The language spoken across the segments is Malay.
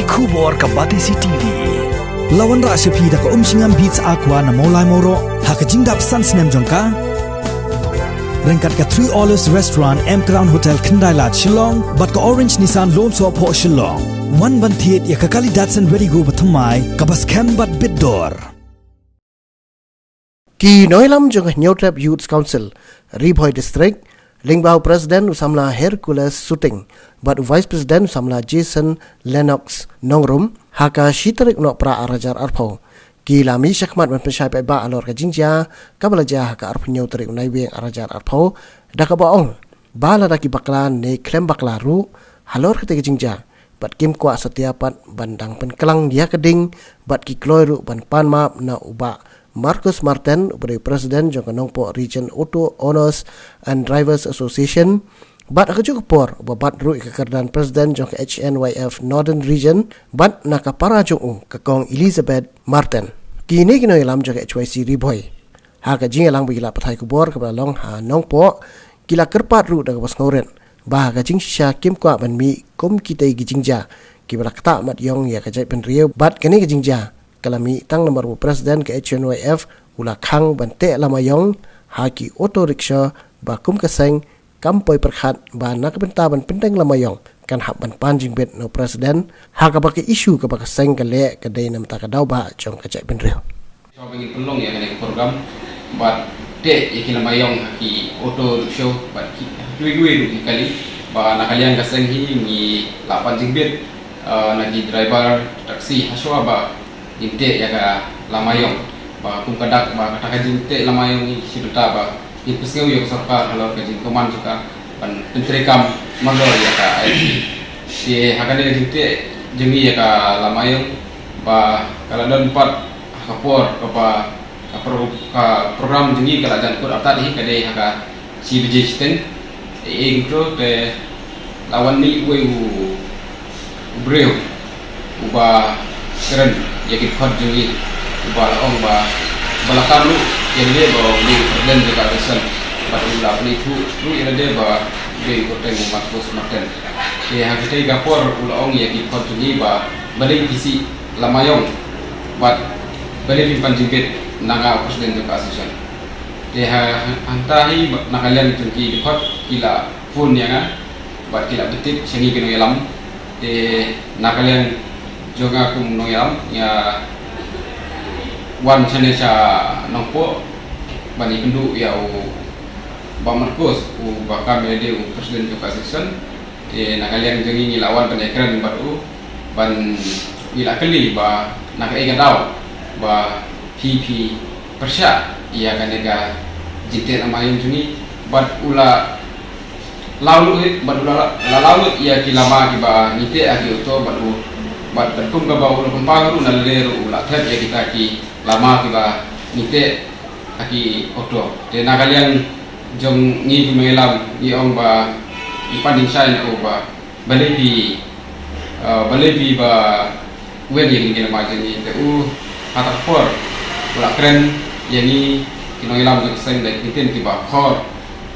Kubor ka Batisi TV. Lawan ra sepi da ka singam beats aqua na molai moro ha ka jingdap sans nem jongka. Rengkat ka 3 Olives Restaurant M Crown Hotel Kendai Lat Shillong bat ka Orange Nissan Lone So Po Shillong. One ban thiet ya ka kali Datsun Ready Go bathamai ka bas kem bat bidor. Ki Noilam jong Nyotrap Youth Council Riboy District Lingbao President usamla Hercules Shooting but Vice President usamla Jason Lennox Nongrum haka shitarik no pra arajar arpo ki lami syakmat man pensyai ba alor ka jingja kabalaja haka arpo nyotrik unai weng arajar arpo daka baong bala daki baklan ne klem baklaru halor ka jingja bat kim kwa setiapat bandang penkelang dia keding bat ki kloiru ban panmap na uba Marcus Martin, President Jong Nongpo Region Auto Owners and Drivers Association, bat akajuk por babat ru kekerdan President Jong HNYF Northern Region, bat nakapara jong kakong Elizabeth Martin. Kini kino ilam jong HYC Riboy. Haka jing ilang bigila patai kubor kepada long ha Nongpo gila kerpat ru daga bas ngoren. Bah haka jing shisha kim kwa ban mi kom kita gijingja. Kibala kata mat yong ya kajai penriau bat kini gijingja. Kalami tang nomor presiden ke HNYF ula khang bante lamayong haki auto rickshaw ba kum kaseng kampoi perkhat ba nak benta ban penteng lamayong kan hab ban panjing bet no presiden ha ka baki isu ka baka seng kale ka dei nam ta ka dau ba jong ka cai penreu so bagi pelong ya kene program bat te yakin lamayong haki auto rickshaw bat dui kali ba nakalian kaseng hi ni 8 jing bet nagi driver taksi haswa ba inte ya ka lamayong ba kum kadak ba kata kajinte lamayong ni sibeta ba ipusngeu yo sarkar halor kajin koman suka ban pentrekam mandor ya ka si hakane jinte jengi ya ka lamayong ba kala don 4 kapor ka program jengi kala jan kur atat hi kade haka si bijisten ingro te lawan ni weu breu uba keren yakin khot jungi bala ong ba balakalu yang dia bawa di perden juga kesan pada ulah beli tu yang dia bawa di kota Marcus Martin ya kita gapor ulah ong yakin khot jungi ba balik isi lamayong bat balik pimpan jibit naga presiden juga asosiasi dia antahi nakalian jungi di khot kila phone yang bat kila betit sengi kena yalam de nakalian juga kum noyam ya wan chane cha nongpo bani kendu ya ba Marcos bakam de presiden juga season nakalian jengi ni lawan penekran baru ban ila kali ba nakai gadau ba PP persya ia kanega jite namayun jungi bat ula lalu bat ula lalu ia kilama kiba nite agi uto baru bat terkum ka ba ulo pangru na leru ula thet ya kita ki lama ki ba nite aki oto te nakalian jong ngi melam i ong ba ipanding sai na ba balebi ba wen yang ngene ma jeni te kata por ula kren yani kinoilam ke seng dai kiten ki ba khor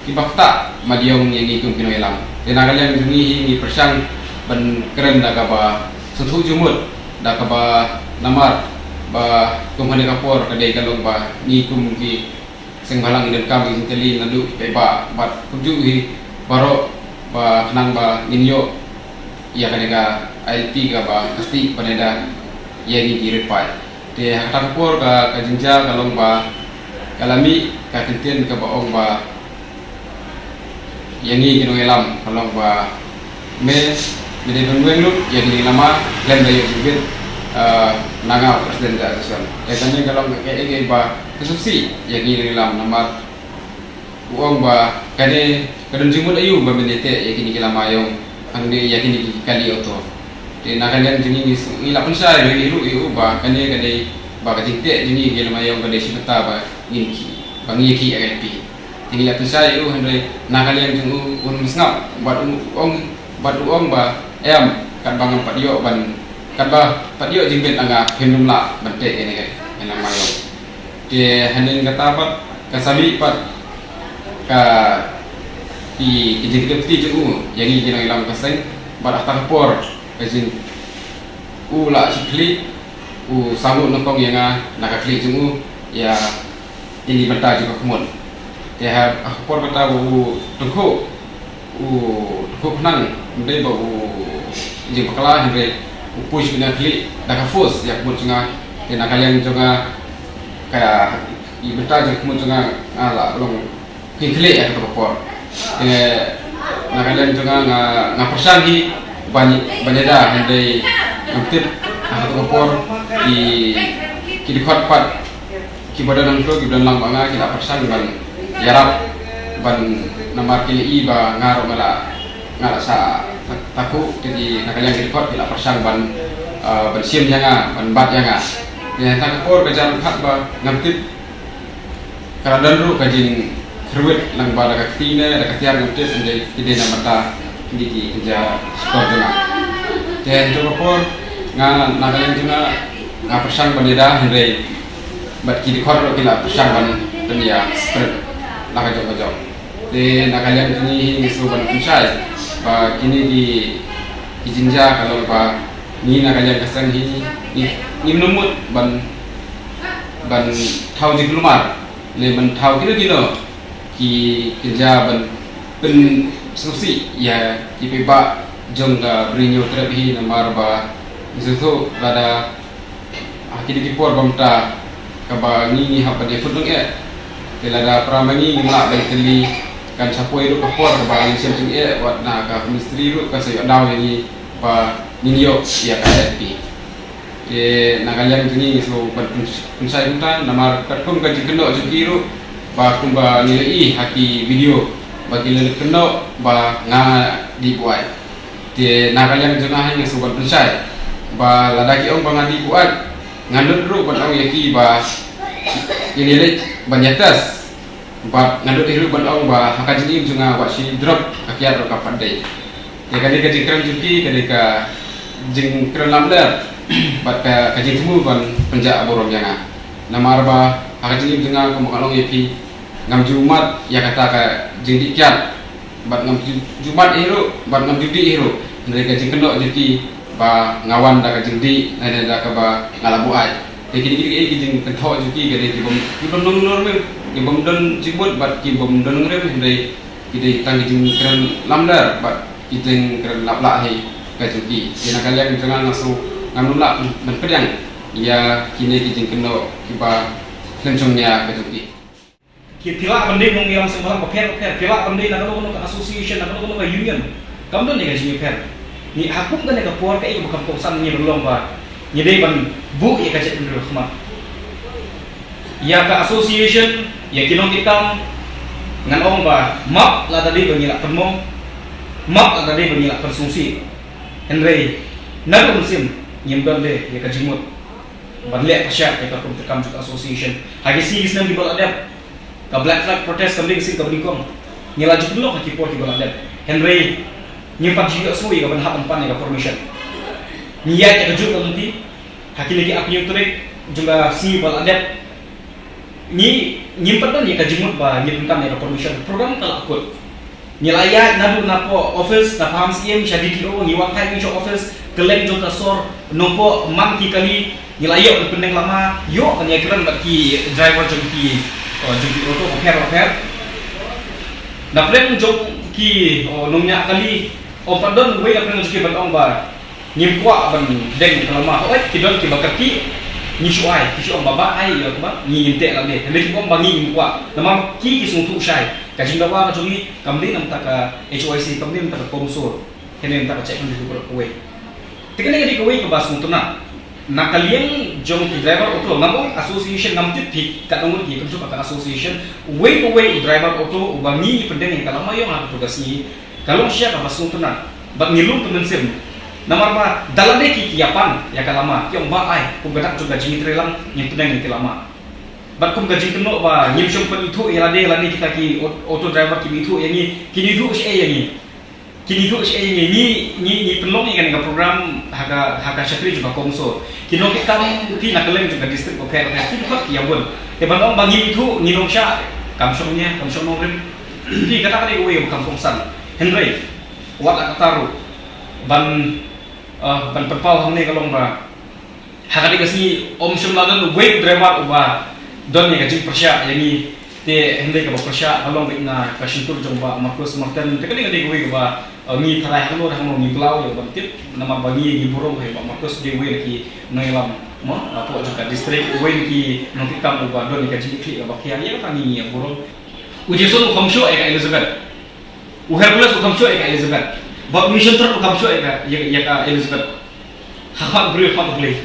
ki bakta madiong yang ngi kum kinoilam te nakalian ngi ni persang ban keren da ka ba sentuh jumut dah kaba namar ba kumhane kapor kadai kalong ba ni kum ki sengbalang dan kami sinteli nandu ba bat kuju hi baro ba kenang ba ninyo ya kadega IT ka ba pasti paneda ya ni direpai te hata kapor ka kajinja kalong ba kalami ka kenten ka baong ba yangi kinoelam kalong ba me jadi pengueng lu yang ini lama dan dari juga naga presiden asosiasi. Katanya kalau kayak ba kesusi yang ini lama nama uang ba kade kadang jumut ayu ba menete yang ini lama yang ande yang ini kali auto. Di naga yang ini ila pun saya dari iru ba kade ba kajite ini lama yang kade sibeta ba inki bangi ki agak tinggal pun saya iru ande naga yang jung misngap buat uang ba em kan bangang padio ban kan ba padio jingbet anga henum la bante ini kan ena mayo de hanin kata pat kasabi pat ka di kijik ti ju yang ini ilang kaseng bar atar por kajin la sikli sangu nokong yang nakakli jungu ya ini benda juga kemun dia akpor benda tungku kenang mendai jeng pakala hingga push bina kli nakafus ya kemun junga dia nakalian junga kayak benda juga kemun junga ala long kli ya akpor nakalian juga ngapersan hi banyak dah hingga ngaptip akpor di dikot pat kibadan nangklo kibadan lang banga kita persan ban yarap ban namar kili ba ngaro ngala sa taku jadi nakaliang dikot kita persan ban sim janga ban bat janga ya takpor kajar khat ba ngaptip karadan ru kajing kerwit lang ba daga tina daga tiar ngaptip ande kide namata di kerja skor janga dan takpor nakaliang juga persan banida hendai bat kiri kor kila persan ban dunia spread nak jauh de nakalian ini suban kunsai ba kini di jinja kalau ba ni nakalian kesan ni menumut ban thau di lumar le ban thau kilo ki kerja ban pen susi ya ki ba jong ga brinyo terapi namar ba itu ada akhirnya dipor bamta kaba ni hapa dia futung telada pramani ngla baiteli kan sapo itu kapor kaba ni semcing wat na ka mistri ru ka sayo daw ni pa ninyo ya ka pi nakalian ni so pensai unta namar katkum ka jikeno jukiru ba kumba nilai haki video bagi le keno ba nga dibuat nakalian jengah yang so pensai ba ladaki ong bangadi buat ngandut ru ban ong yaki ba ini le banyatas ba ngandut iru ban ong ba hakajini junga wa si drop akyar ro kapandai ya kali ka jikran juki kali ka jing kran lamler ba ka kajing temu ban penja borom janga namar ba hakajini junga ko makalong yaki ngam jumat ya kata ka jing dikyat ba ngam jumat iru ba ngam judi iru mereka jing kendo juki ba ngawan da kajindi nana da ka ba ngalabu ai kini kijing kentho juki gade kibom dong norme kibom don jibut bat kibom don ngrem hindai kide tang kijing keren lamdar bat kijing keren lapla he ka juki ina kalian jangan langsung ngamula ban pedang ya kini kijing keno kiba kencongnya ka juki kila pandai mong yang sembarang paper kila pandai na kono ka association na kono ka union kamdon ni ka junior ni hakum kan ka puar ka ibu kam kosan ni belum ba ni dei ban bu ya ka cek dulu khmat ya ka association ya kinong kitam ngan ong ba map la tadi bangila permo map la tadi bangila persungsi henry na ko sim nyimban de ya ka jimut ban le pasya ka kum tekam juga association hagi sis nam di bal adap ka black flag protest kambing sing ka bingkong nyelaju dulu ka kipor ki bal adap henry nyimpan juga semua ya ban hak empan ya permission niat ya kejut nanti hakili ki apni utrik juga si bal adat ni nyimpan dan ya kajimut ba nyimpan ya permission program kala akut nilaya nadu napo office na paham CM syadidi o ngiwang kai ni office keleng jota sor nompo mam ki kali nilaya pendeng lama yo kan ya kran ki driver jengki auto oper na plan jok ki nomnya kali padon we apren juki ban ong ba nyimkwa ban deng kalama oi kidon ki bakati ni shuai ki ong baba ai ya ba ni yinte la de le ki ong ba ni nyimkwa nama ki sung thu shai ka jing dawa ka jumi kamli nam ta ka HYC kamli nam ta ka komsor kene nam ta ka check ndi ko we tikene di ko we ka bas mutuna nakalieng jong ki driver auto ngam association ngam tip ka nong ki ka ka association we driver auto ba ni pendeng kalama yo ngam tugas ni kalau siya ka basung tunan bag ngilung kemensim namar ba dalade ki kiapan ya kalama yung ba ay kung gadak juga jing trelang nyim tunang yang lama bag kung gajing keno ba nyim syong pan itu lade kita ki auto driver ki itu yang kini itu ni penlong yang ka program haka syatri juga komso kino kita ki nakaleng juga distrik oper ki ko ki yabon te bandong bagi itu ngilong sya kamsyong nongren di kata kali we kampung san Henry wat akataru ban ban perpau hamne kalong ba hakati kasi om shumla don wave driver uba don ni kajing persya yani te hende ka persya kalong na kasintur jong ba Marcus Martin te kali ngade gue ba ni tharai halo dah mo ni blau ya ban tip nama bagi ni burung he ba Marcus de we ki nailam mo apo juga distrik we ki nokikam uba don ni kajing kli ba kian ya tani ya burung ujesun khamsho eka Elizabeth Hercules khamsho eka Elizabeth bab mission ter khamsho eka ya ka Elizabeth hakak beri hak boleh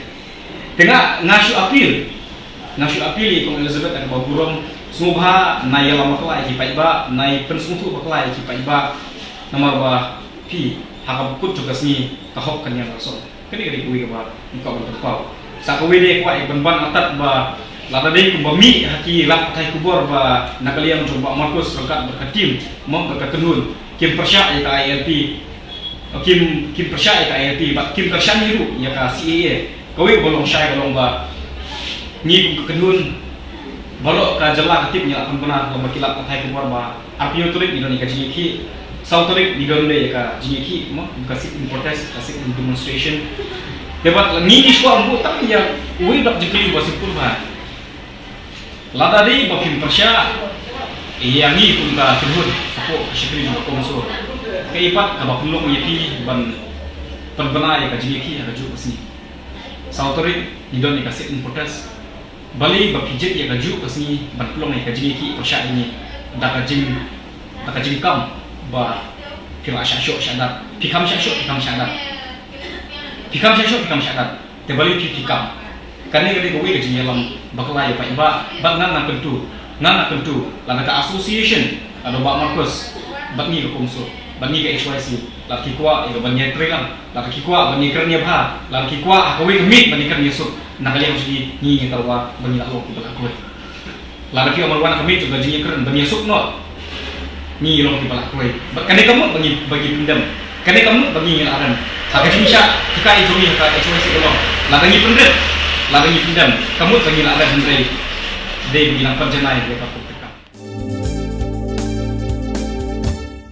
tengah ngasu apil kong Elizabeth ada burung sumubha na yala makla ki paiba na pensumutu makla ki paiba nama ba pi hakap kut juga sini kahok kan yang rasul kini kali kuwi ba engkau berpau sakawi de kwa ban atat ba lada de ku bami haki lak thai kubur ba nakaliam coba Markus rangkat berkatim mom berkakenun kim persya ya ka ILP kim persya ya ka ILP ba kim persya niru ya ka CAA kawi bolong syai bolong ba ni kenun balok ka jela ketip nya akan benar lomba kilap thai kubur ba arpio turik di donika jiniki sautorik di donde ya ka jiniki mo kasih protest kasih demonstration debat ni isu ambu tapi ya ui dak jekli ba sipul ba lada di ba kim persya iya ni pun ka kenun apo syekri ba komso kaipat ka ba pulong yati ban perbena ya ka jiniki ya ka ju kesini sautorik di donika kasih protest bali bapijit ya gaju kasni bantlong ya kajing ki persya ini da kajing kam ba kira syasyo syadat pikam syasyo te bali pikam kane gade ko we kajing yalam bakla ya pa ba nan na kentu lana ka association ado ba Marcus batni ko kumso bani ka HYC laki kwa ya bani trelang laki kwa bani kernya ba laki kwa akawe kemit bani kernya sup nakaliam sigi ni tawa bani laklo ki balak kowe laki amalwan kemit juga jinya keren bani sup no ni long ki balak kowe kane kamu bagi pindam kane kamu bagi ngelaran haka jinsya kita itu ni haka HYC dolong laki pindam kamu bagi ngelaran hendrai de bilang perjanai dia kapuk